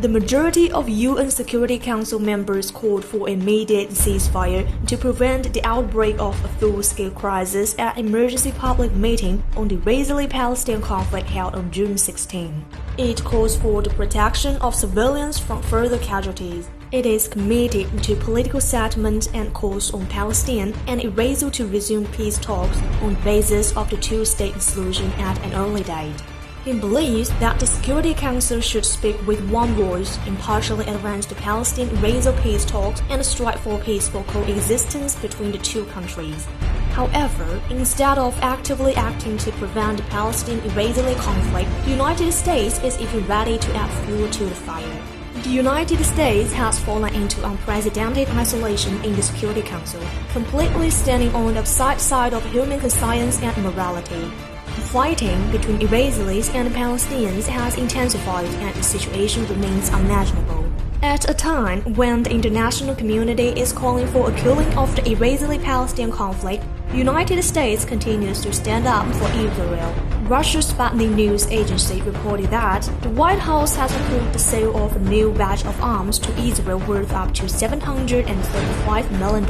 The majority of UN Security Council members called for immediate ceasefire to prevent the outbreak of a full-scale crisis at an emergency public meeting on the Israeli-Palestinian conflict held on June 16. It calls for the protection of civilians from further casualties. It is committed to political settlement and calls on Palestine and Israel to resume peace talks on the basis of the two-state solution at an early date. He believes that the Security Council should speak with one voice, impartially advance the Palestine-Israel peace talks and strive for peaceful coexistence between the two countries. However, instead of actively acting to prevent the Palestine-Israeli conflict, the United States is even ready to add fuel to the fire. The United States has fallen into unprecedented isolation in the Security Council, completely standing on the side of human conscience and morality. Fighting between Israelis and Palestinians has intensified and the situation remains unimaginable. At a time when the international community is calling for a cooling of the Israeli-Palestinian conflict, the United States continues to stand up for Israel. Russia's Sputnik news agency reported that the White House has approved the sale of a new batch of arms to Israel worth up to $735 million.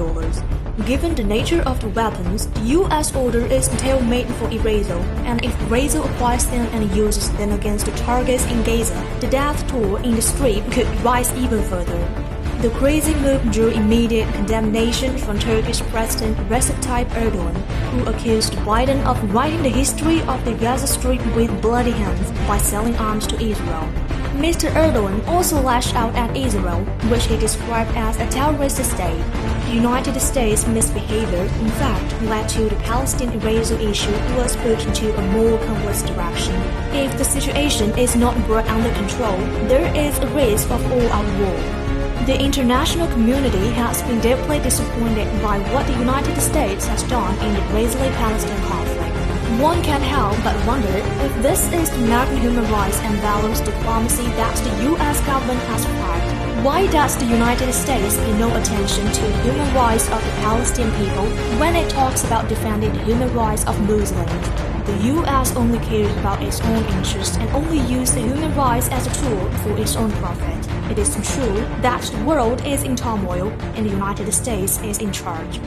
Given the nature of the weapons, the U.S. order is tailor-made for Israel, and if Israel acquires them and uses them against the targets in Gaza, the death toll in the Strip could rise even further. The crazy move drew immediate condemnation from Turkish President Recep Tayyip Erdogan, who accused Biden of writing the history of the Gaza Strip with bloody hands by selling arms to Israel. Mr. Erdogan also lashed out at Israel, which he described as a terrorist state. The United States' misbehavior, in fact, led to the Palestine-Israel issue was pushed into a more complex direction. If the situation is not brought under control, there is a risk of all-out war. The international community has been deeply disappointed by what the United States has done in the Israeli-Palestinian conflict. One can't help but wonder if this is the American human rights and values diplomacy that the U.S. government has flagged. Why does the United States pay no attention to the human rights of the Palestinian people when it talks about defending the human rights of Muslims? The U.S. only cares about its own interests and only uses the human rights as a tool for its own profit. It is true that the world is in turmoil and the United States is in charge.